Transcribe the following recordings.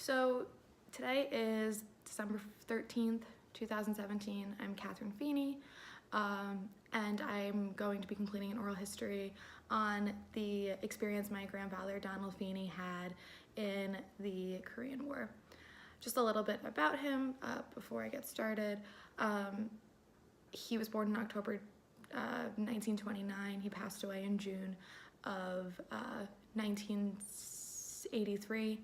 So today is December 13th, 2017. I'm Catherine Feeney, and I'm going to be completing an oral history on the experience my grandfather, Donald Feeney, had in the Korean War. Just a little bit about him before I get started. He was born in October 1929. He passed away in June of 1983.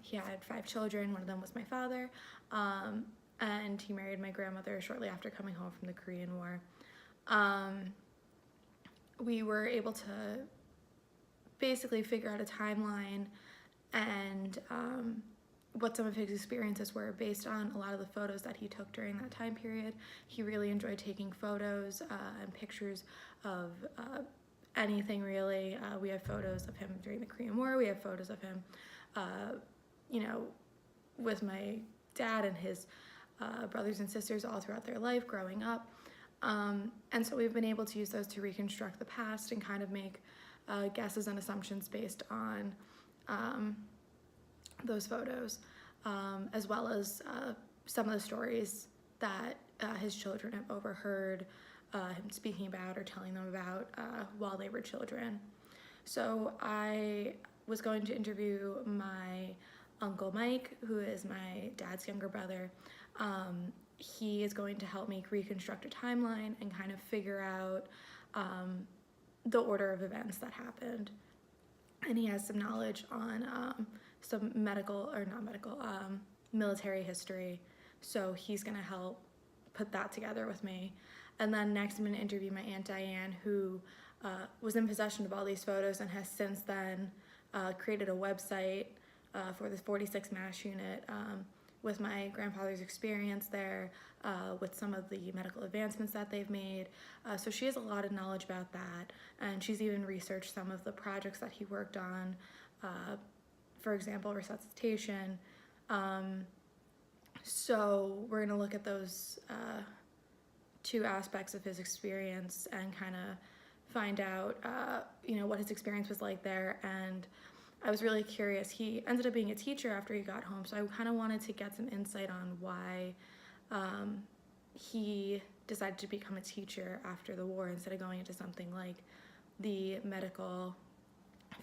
He had 5 children. One of them was my father, and he married my grandmother shortly after coming home from the Korean War. We were able to basically figure out a timeline and what some of his experiences were based on a lot of the photos that he took during that time period. He really enjoyed taking photos and pictures of anything really. We have photos of him during the Korean War. We have photos of him with my dad and his brothers and sisters all throughout their life growing up. And so we've been able to use those to reconstruct the past and kind of make guesses and assumptions based on those photos, as well as some of the stories that his children have overheard him speaking about or telling them about while they were children. So I was going to interview my Uncle Mike, who is my dad's younger brother. He is going to help me reconstruct a timeline and kind of figure out the order of events that happened. And he has some knowledge on some military history. So he's gonna help put that together with me. And then next I'm gonna interview my Aunt Diane, who was in possession of all these photos and has since then created a website for the 46th MASH unit with my grandfather's experience there, with some of the medical advancements that they've made. So she has a lot of knowledge about that, and she's even researched some of the projects that he worked on, for example, resuscitation. So we're gonna look at those 2 aspects of his experience and kind of find out, what his experience was like there. And I was really curious. He ended up being a teacher after he got home, so I kind of wanted to get some insight on why he decided to become a teacher after the war instead of going into something like the medical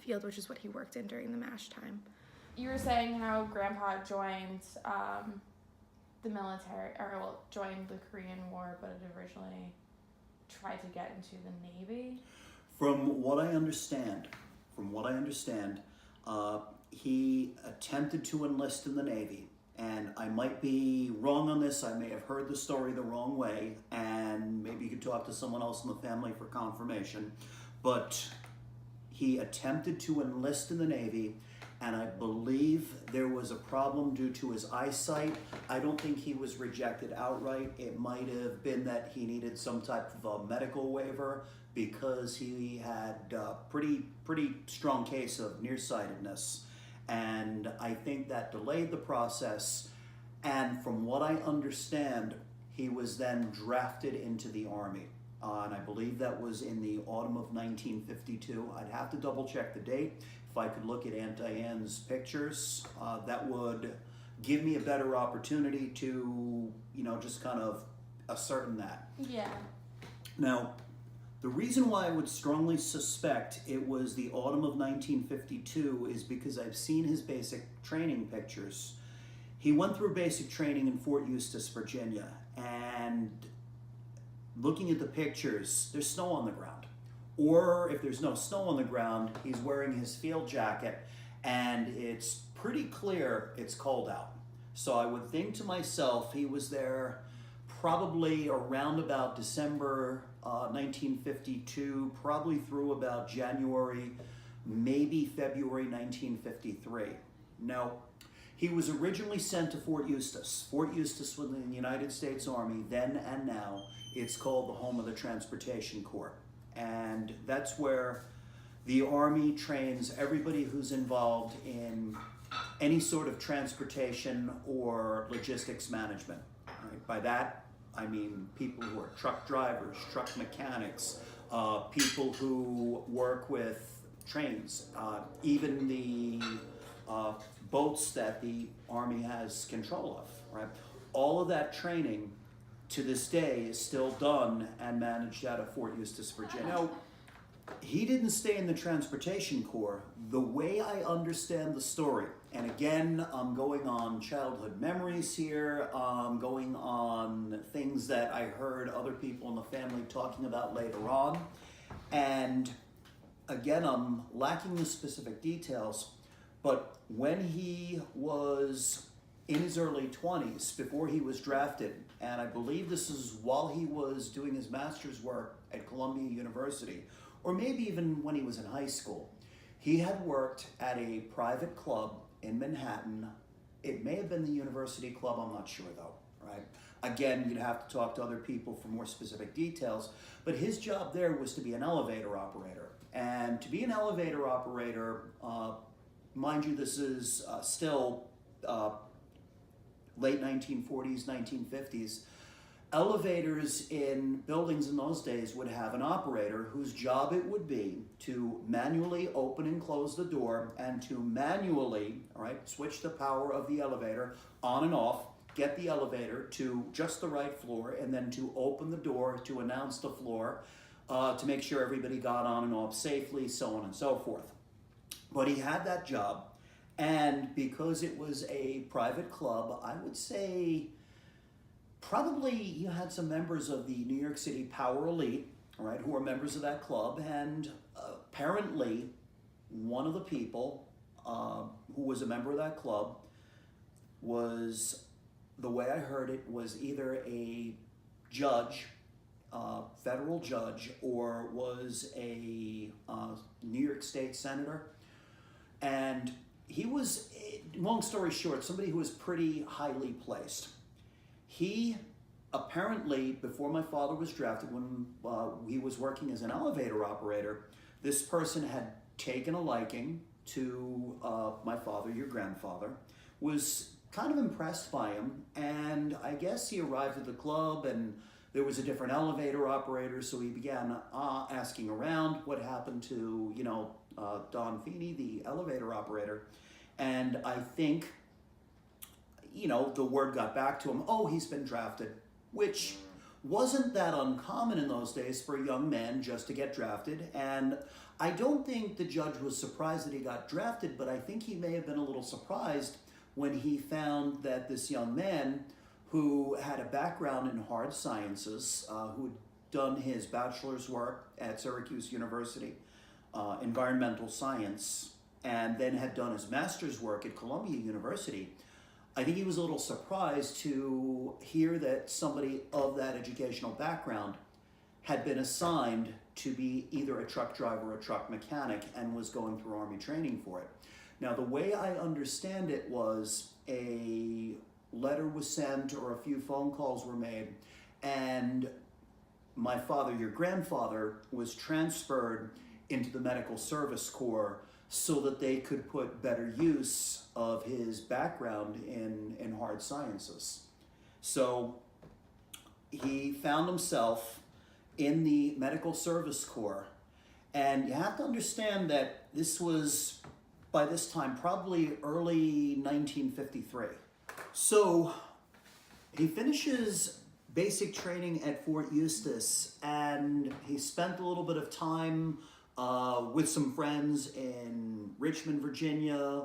field, which is what he worked in during the MASH time. You were saying how Grandpa joined the military, joined the Korean War, but had originally tried to get into the Navy? From what I understand, he attempted to enlist in the Navy, and I might be wrong on this. I may have heard the story the wrong way, and maybe you could talk to someone else in the family for confirmation, but he attempted to enlist in the Navy, and I believe there was a problem due to his eyesight. I don't think he was rejected outright. It might have been that he needed some type of a medical waiver because he had a pretty strong case of nearsightedness. And I think that delayed the process. And from what I understand, he was then drafted into the Army. And I believe that was in the autumn of 1952. I'd have to double check the date. If I could look at Aunt Diane's pictures, that would give me a better opportunity to, just kind of ascertain that. Yeah. Now, the reason why I would strongly suspect it was the autumn of 1952 is because I've seen his basic training pictures. He went through basic training in Fort Eustis, Virginia, and looking at the pictures, there's snow on the ground. Or if there's no snow on the ground, he's wearing his field jacket, and it's pretty clear it's cold out. So I would think to myself, he was there probably around about December 1952, probably through about January, maybe February 1953. Now, he was originally sent to Fort Eustis. Fort Eustis was in the United States Army then and now. It's called the home of the Transportation Corps. And that's where the Army trains everybody who's involved in any sort of transportation or logistics management. Right? By that, I mean people who are truck drivers, truck mechanics, people who work with trains, even the boats that the Army has control of, right? All of that training to this day is still done and managed out of Fort Eustis, Virginia. Now, he didn't stay in the Transportation Corps. The way I understand the story, and again, I'm going on childhood memories here, going on things that I heard other people in the family talking about later on, and again, I'm lacking the specific details, but when he was in his early 20s, before he was drafted, and I believe this is while he was doing his master's work at Columbia University, or maybe even when he was in high school, he had worked at a private club in Manhattan. It may have been the University Club, I'm not sure though, right? Again, you'd have to talk to other people for more specific details, but his job there was to be an elevator operator. And to be an elevator operator, mind you, this is still late 1940s, 1950s, elevators in buildings in those days would have an operator whose job it would be to manually open and close the door and to manually, all right, switch the power of the elevator on and off, get the elevator to just the right floor, and then to open the door to announce the floor, to make sure everybody got on and off safely, so on and so forth. But he had that job, and because it was a private club, I would say probably you had some members of the New York City Power Elite, all right, who were members of that club, and apparently one of the people who was a member of that club was, the way I heard it, was either a judge, federal judge, or was a New York State senator. And he was, long story short, somebody who was pretty highly placed. He apparently, before my father was drafted, when he was working as an elevator operator, this person had taken a liking to my father, your grandfather, was kind of impressed by him, and I guess he arrived at the club and there was a different elevator operator, so he began asking around what happened to, Don Feeney, the elevator operator, and I think, the word got back to him, oh, he's been drafted, which wasn't that uncommon in those days for a young man just to get drafted, and I don't think the judge was surprised that he got drafted, but I think he may have been a little surprised when he found that this young man who had a background in hard sciences, who'd done his bachelor's work at Syracuse University, environmental science, and then had done his master's work at Columbia University, I think he was a little surprised to hear that somebody of that educational background had been assigned to be either a truck driver or a truck mechanic and was going through Army training for it. Now, the way I understand it was a letter was sent or a few phone calls were made, and my father, your grandfather, was transferred into the Medical Service Corps so that they could put better use of his background in hard sciences. So he found himself in the Medical Service Corps, and you have to understand that this was, by this time, probably early 1953. So he finishes basic training at Fort Eustis, and he spent a little bit of time with some friends in Richmond, Virginia,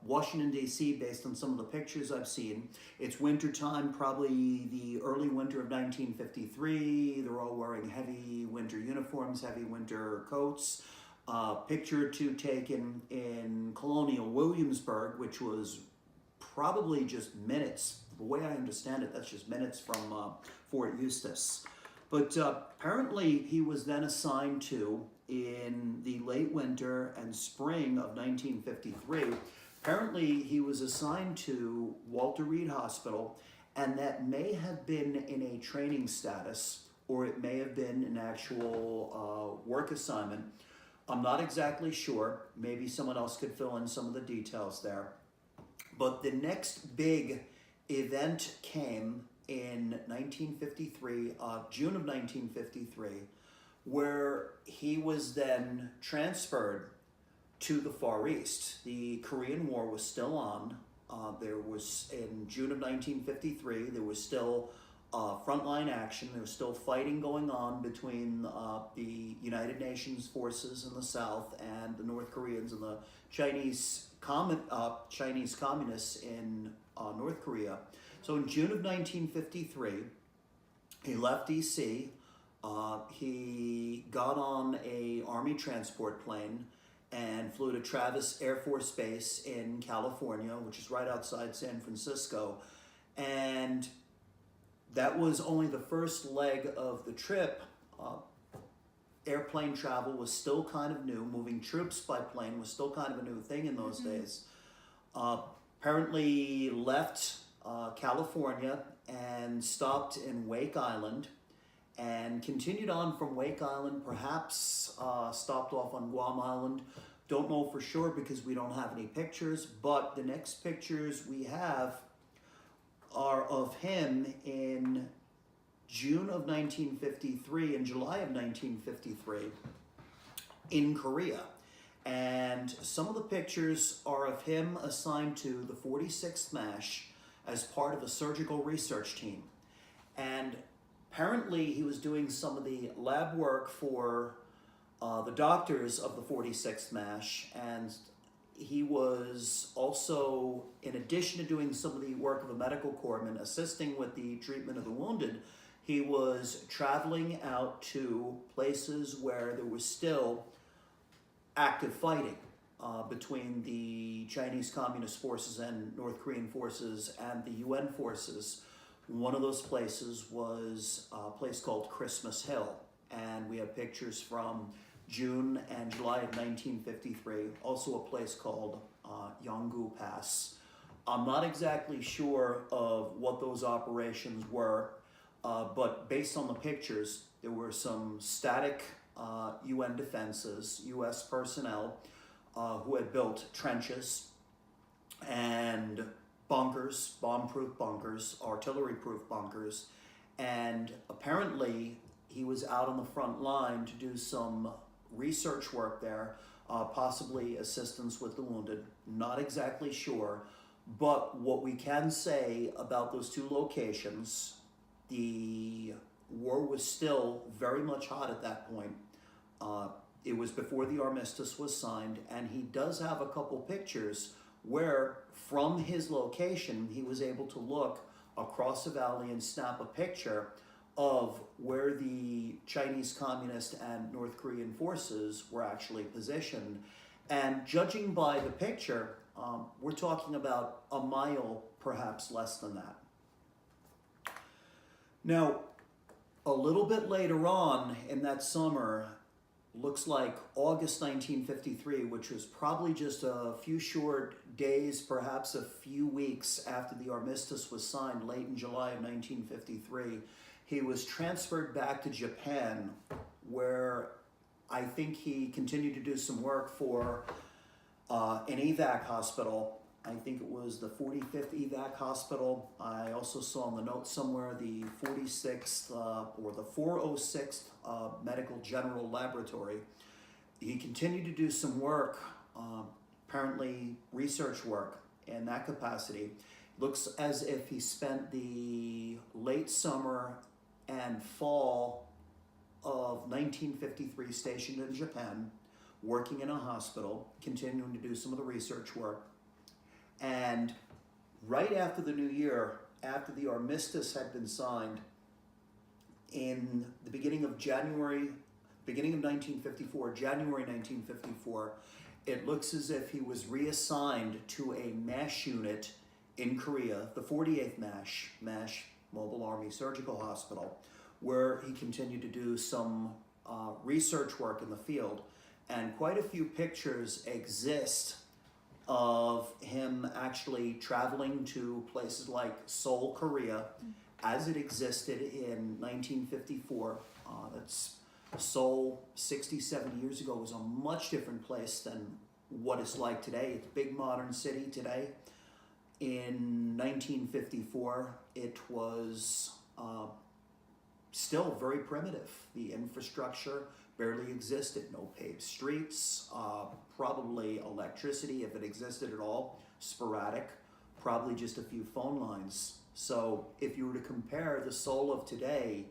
Washington, D.C., based on some of the pictures I've seen. It's wintertime, probably the early winter of 1953. They're all wearing heavy winter uniforms, heavy winter coats. Picture or two taken in Colonial Williamsburg, which was probably just minutes. The way I understand it, that's just minutes from Fort Eustis. But apparently he was then assigned to, in the late winter and spring of 1953, apparently he was assigned to Walter Reed Hospital, and that may have been in a training status, or it may have been an actual work assignment. I'm not exactly sure. Maybe someone else could fill in some of the details there. But the next big event came in 1953, June of 1953, where he was then transferred to the Far East. The Korean War was still on. There was, in June of 1953, there was still frontline action. There was still fighting going on between the United Nations forces in the south and the North Koreans and the Chinese communists in North Korea. So in June of 1953, he left D.C. He got on a Army transport plane and flew to Travis Air Force Base in California, which is right outside San Francisco. And that was only the first leg of the trip. Airplane travel was still kind of new. Moving troops by plane was still kind of a new thing in those days. Apparently left California and stopped in Wake Island and continued on from Wake Island, perhaps stopped off on Guam Island. Don't know for sure because we don't have any pictures, but the next pictures we have are of him in June of 1953 and July of 1953 in Korea. And some of the pictures are of him assigned to the 46th MASH as part of a surgical research team. And apparently he was doing some of the lab work for the doctors of the 46th MASH, and he was also, in addition to doing some of the work of a medical corpsman, assisting with the treatment of the wounded, he was traveling out to places where there was still active fighting between the Chinese Communist forces and North Korean forces and the UN forces. One of those places was a place called Christmas Hill, and we have pictures from June and July of 1953, also a place called Yonggyu Pass. I'm not exactly sure of what those operations were, but based on the pictures, there were some static UN defenses, US personnel who had built trenches and bunkers, bomb-proof bunkers, artillery-proof bunkers, and apparently he was out on the front line to do some research work there, possibly assistance with the wounded, not exactly sure. But what we can say about those two locations, the war was still very much hot at that point. It was before the armistice was signed, and he does have a couple pictures where from his location he was able to look across the valley and snap a picture of where the Chinese Communist and North Korean forces were actually positioned. And judging by the picture, we're talking about a mile, perhaps less than that. Now, a little bit later on in that summer, looks like August 1953, which was probably just a few short days, perhaps a few weeks after the armistice was signed late in July of 1953, he was transferred back to Japan, where I think he continued to do some work for an evac hospital. I think it was the 45th evac hospital. I also saw on the notes somewhere the 46th or the 406th Medical General Laboratory. He continued to do some work, apparently research work in that capacity. Looks as if he spent the late summer and fall of 1953 stationed in Japan, working in a hospital, continuing to do some of the research work. And right after the new year, after the armistice had been signed, in the beginning of 1954, January 1954, it looks as if he was reassigned to a MASH unit in Korea, the 48th MASH, Mobile Army Surgical Hospital, where he continued to do some research work in the field. And quite a few pictures exist of him actually traveling to places like Seoul, Korea, as it existed in 1954. That's Seoul 67 years ago was a much different place than what it's like today. It's a big modern city today. In 1954, it was still very primitive. The infrastructure, barely existed. No paved streets, probably electricity, if it existed at all, sporadic, probably just a few phone lines. So if you were to compare the Seoul of today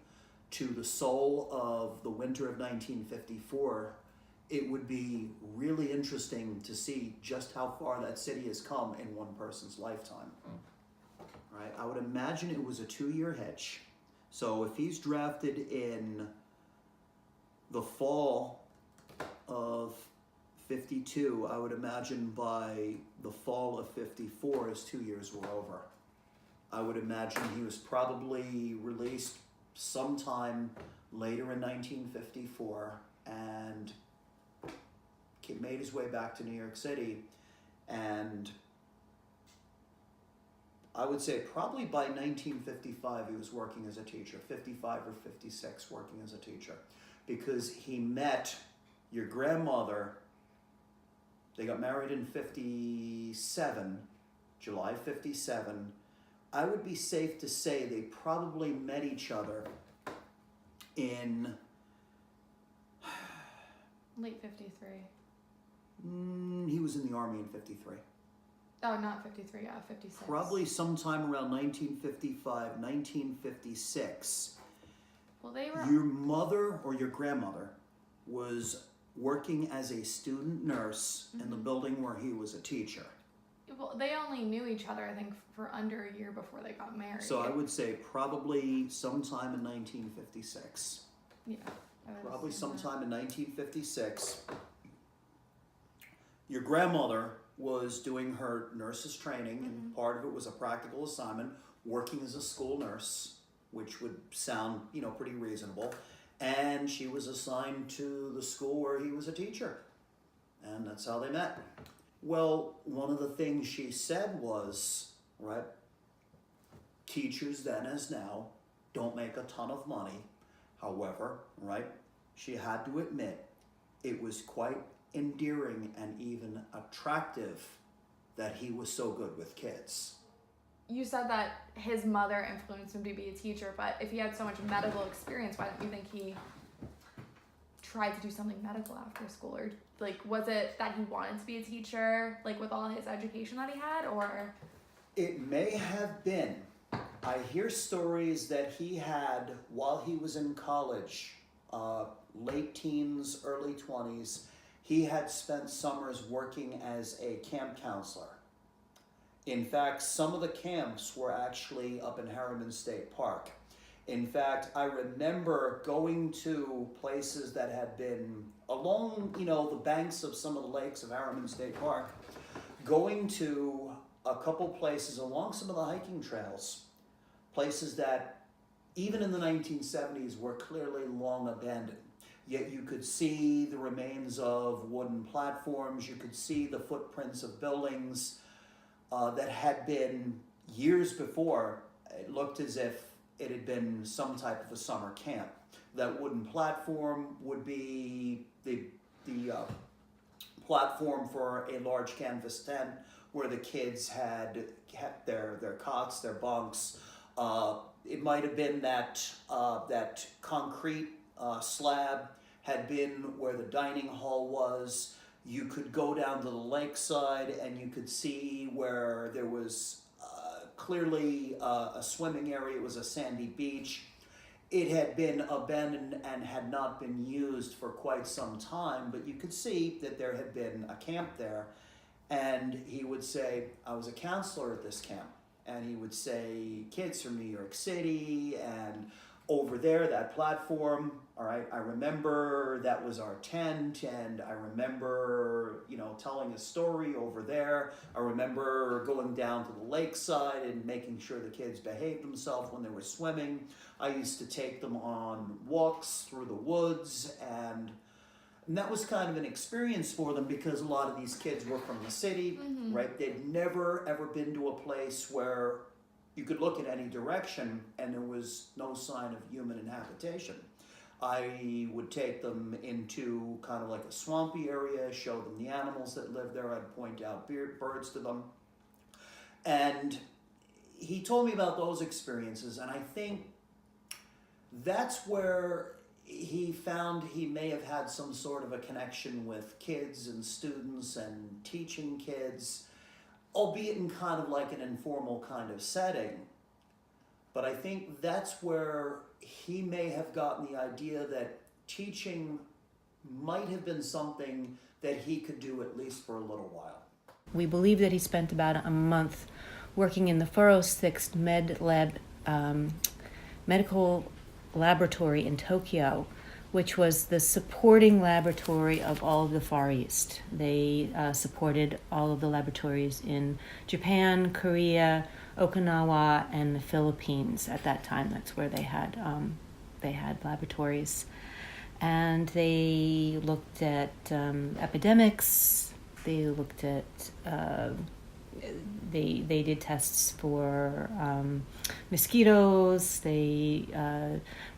to the Seoul of the winter of 1954, it would be really interesting to see just how far that city has come in one person's lifetime. Right? I would imagine it was a 2-year hitch. So if he's drafted in the fall of 52, I would imagine by the fall of 54 his 2 years were over. I would imagine he was probably released sometime later in 1954 and made his way back to New York City, and I would say probably by 1955 he was working as a teacher, 55 or 56 working as a teacher, because he met your grandmother. They got married in 57, July 57. I would be safe to say they probably met each other in Late 53. He was in the Army in 53. Oh, not 53, 56. Probably sometime around 1955, 1956. Well, they were... Your mother or your grandmother was working as a student nurse in the building where he was a teacher. Well, they only knew each other, I think, for under a year before they got married. So I would say probably sometime in 1956. Yeah. Probably sometime in 1956. Your grandmother was doing her nurse's training, and part of it was a practical assignment, working as a school nurse, which would sound, pretty reasonable. And she was assigned to the school where he was a teacher. And that's how they met. Well, one of the things she said was, right, teachers then as now don't make a ton of money. However, right, she had to admit it was quite endearing and even attractive that he was so good with kids. You said that his mother influenced him to be a teacher, but if he had so much medical experience, why don't you think he tried to do something medical after school? Or was it that he wanted to be a teacher, with all his education that he had, or? It may have been. I hear stories that he had while he was in college, late teens, early 20s. He had spent summers working as a camp counselor. In fact, some of the camps were actually up in Harriman State Park. In fact, I remember going to places that had been along, the banks of some of the lakes of Harriman State Park, going to a couple places along some of the hiking trails, places that even in the 1970s were clearly long abandoned. Yet you could see the remains of wooden platforms, you could see the footprints of buildings that had been years before. It looked as if it had been some type of a summer camp. That wooden platform would be the platform for a large canvas tent where the kids had kept their cots, their bunks. It might have been that concrete slab had been where the dining hall was. You could go down to the lakeside and you could see where there was clearly a swimming area. It was a sandy beach. It had been abandoned and had not been used for quite some time, but you could see that there had been a camp there. And he would say, I was a counselor at this camp. And he would say, kids from New York City, and over there, that platform, all right, I remember that was our tent, and I remember, telling a story over there. I remember going down to the lakeside and making sure the kids behaved themselves when they were swimming. I used to take them on walks through the woods, and that was kind of an experience for them because a lot of these kids were from the city, right? They'd never, ever been to a place where you could look in any direction and there was no sign of human inhabitation. I would take them into kind of like a swampy area, show them the animals that live there. I'd point out birds to them. And he told me about those experiences, and I think that's where he found he may have had some sort of a connection with kids and students and teaching kids, albeit in kind of like an informal kind of setting. But I think that's where he may have gotten the idea that teaching might have been something that he could do at least for a little while. We believe that he spent about a month working in the 406th medical laboratory in Tokyo, which was the supporting laboratory of all of the Far East. They supported all of the laboratories in Japan, Korea, Okinawa, and the Philippines at that time. That's where they had laboratories. And they looked at epidemics. They looked at they did tests for mosquitoes. They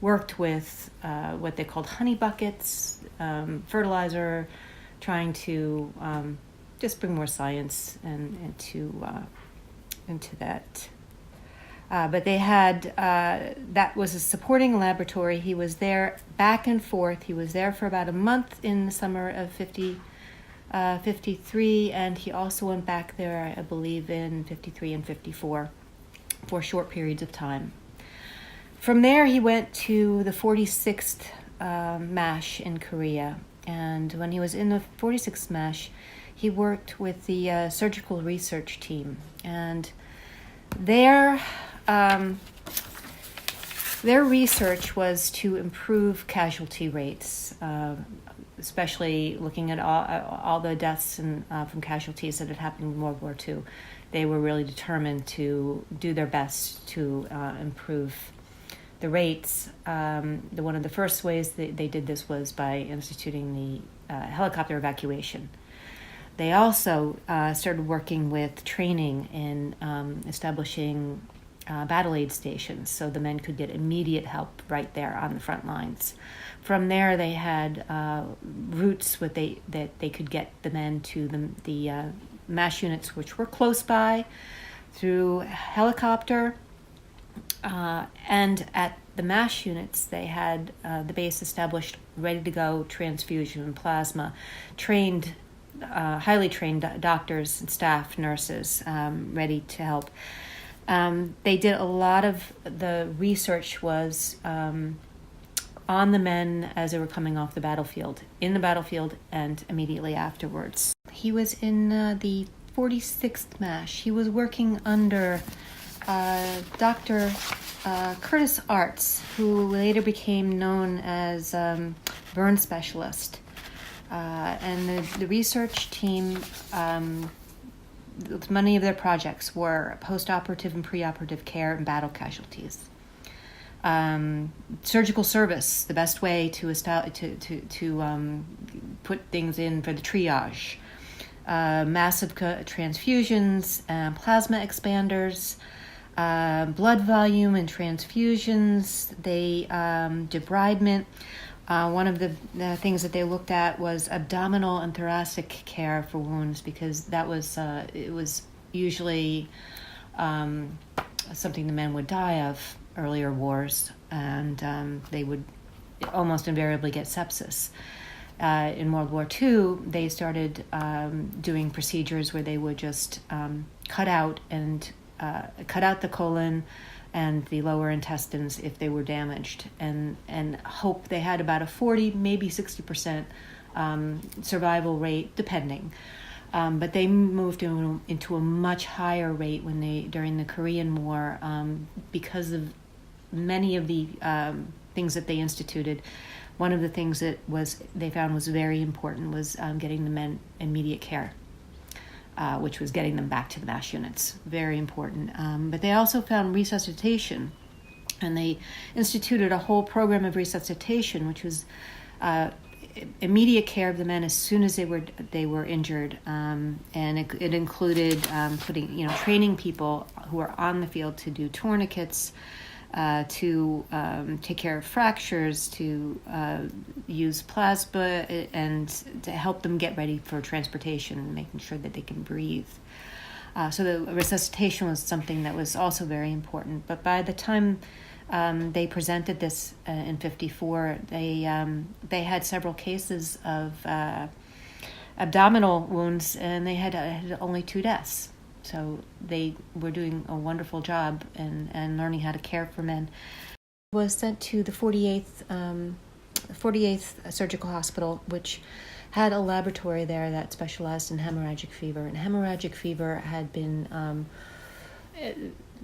worked with what they called honey buckets, fertilizer, trying to just bring more science into that. But they had, that was a supporting laboratory. He was there back and forth. He was there for about a month in the summer of 53, and he also went back there, I believe, in 53 and 54 for short periods of time. From there, he went to the 46th MASH in Korea, and when he was in the 46th MASH, he worked with the surgical research team, and their research was to improve casualty rates, especially looking at all the deaths from casualties that had happened in World War II. They were really determined to do their best to improve the rates. One of the first ways they did this was by instituting the helicopter evacuation. They also started working with training in establishing battle aid stations so the men could get immediate help right there on the front lines. From there, they had routes that they could get the men to the MASH units, which were close by, through helicopter. And at the MASH units, they had the base established, ready to go transfusion and plasma, highly trained doctors and staff, nurses, ready to help. They did a lot of the research was on the men as they were coming off the battlefield, in the battlefield, and immediately afterwards. He was in the 46th MASH. He was working under Dr. Curtis Arts, who later became known as burn specialist. And the research team, many of their projects were post-operative and pre-operative care and battle casualties. Surgical service, the best way to put things in for the triage. Massive transfusions, plasma expanders, blood volume and transfusions, debridement. One of the things that they looked at was abdominal and thoracic care for wounds, because that was it was usually something the men would die of earlier wars, and they would almost invariably get sepsis. In World War II, they started doing procedures where they would just cut out the colon and the lower intestines if they were damaged, and hope they had about a 40, maybe 60% survival rate, depending. But they moved into a much higher rate during the Korean War, because of many of the things that they instituted. One of the things that they found was very important was getting the men immediate care, which was getting them back to the MASH units. Very important. But they also found resuscitation, and they instituted a whole program of resuscitation, which was immediate care of the men as soon as they were injured, and it included training people who are on the field to do tourniquets, to take care of fractures, to use plasma, and to help them get ready for transportation, making sure that they can breathe. So the resuscitation was something that was also very important. But by the time they presented this in '54. They had several cases of abdominal wounds, and they had only 2 deaths. So they were doing a wonderful job and learning how to care for men. Was sent to the 48th Surgical Hospital, which had a laboratory there that specialized in hemorrhagic fever. And hemorrhagic fever had been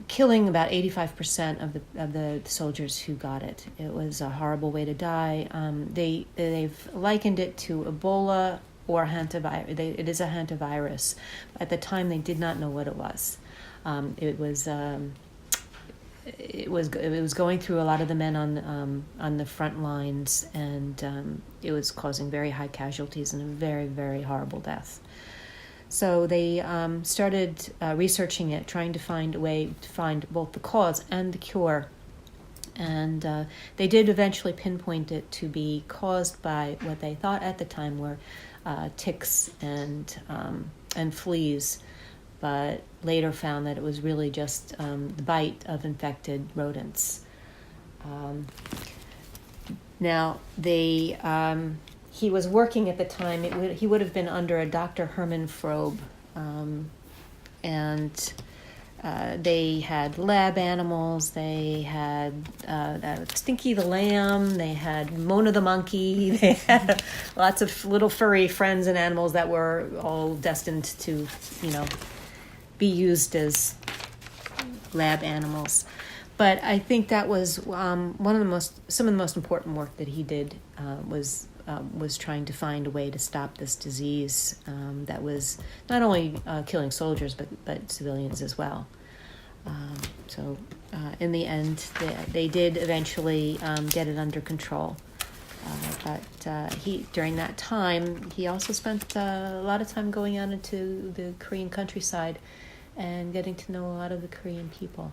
killing about 85% of the soldiers who got it. It was a horrible way to die. They've likened it to Ebola or hantavirus. It is a hantavirus. At the time, they did not know what it was. It was going through a lot of the men on the front lines, and it was causing very high casualties and a very, very horrible death. So they started researching it, trying to find a way to find both the cause and the cure. And they did eventually pinpoint it to be caused by what they thought at the time were ticks and fleas, but later found that it was really just the bite of infected rodents. Now, he was working at the time. He would have been under a Dr. Herman Frobe, and they had lab animals. They had Stinky the lamb. They had Mona the monkey. They had lots of little furry friends and animals that were all destined to, be used as lab animals. But I think that was some of the most important work that he did was trying to find a way to stop this disease that was not only killing soldiers but civilians as well. So in the end, they did eventually get it under control. But during that time, he also spent a lot of time going out into the Korean countryside and getting to know a lot of the Korean people.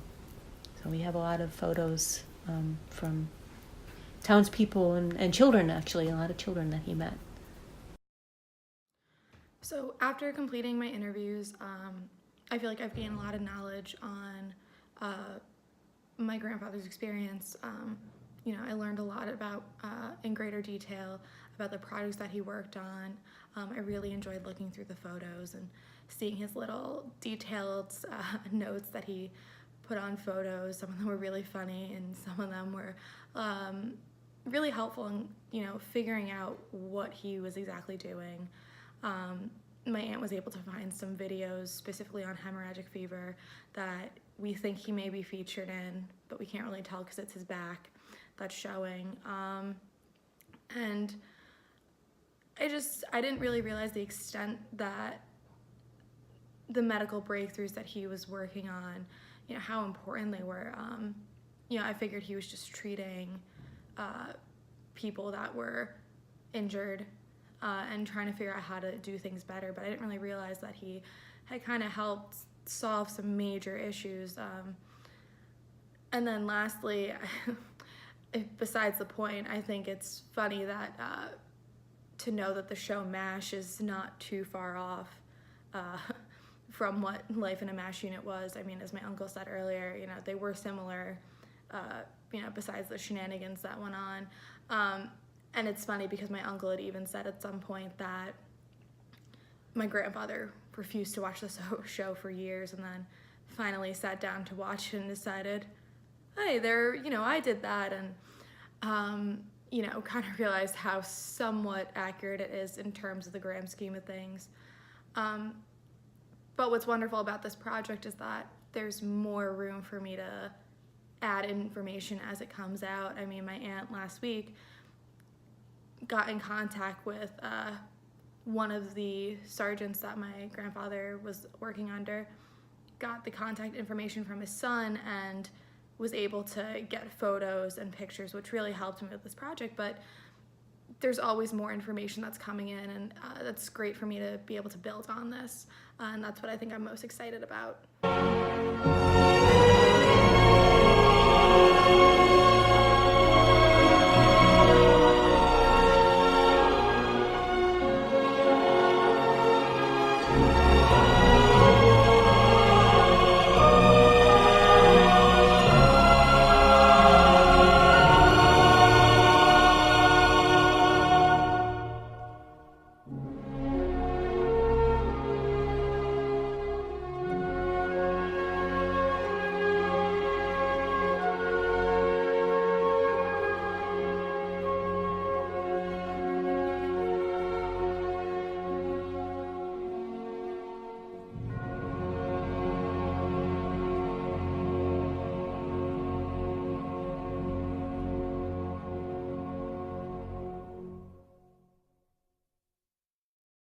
So we have a lot of photos from townspeople and children, actually, a lot of children that he met. So after completing my interviews, I feel like I've gained a lot of knowledge on my grandfather's experience. I learned a lot about, in greater detail, about the projects that he worked on. I really enjoyed looking through the photos and seeing his little detailed notes that he put on photos. Some of them were really funny, and some of them were really helpful in, figuring out what he was exactly doing. My aunt was able to find some videos specifically on hemorrhagic fever that we think he may be featured in, but we can't really tell because it's his back that's showing. And I didn't really realize the extent that the medical breakthroughs that he was working on, how important they were. I figured he was just treating people that were injured and trying to figure out how to do things better, but I didn't really realize that he had kind of helped solve some major issues. And then lastly, besides the point, I think it's funny that to know that the show MASH is not too far off from what life in a MASH unit was. I mean, as my uncle said earlier, they were similar, besides the shenanigans that went on. And it's funny because my uncle had even said at some point that my grandfather refused to watch the show for years and then finally sat down to watch it and decided, hey, I did that, and kind of realized how somewhat accurate it is in terms of the grand scheme of things. But what's wonderful about this project is that there's more room for me to add information as it comes out. I mean, my aunt last week got in contact with one of the sergeants that my grandfather was working under, got the contact information from his son, and was able to get photos and pictures, which really helped me with this project. But there's always more information that's coming in, and that's great for me to be able to build on this. And that's what I think I'm most excited about.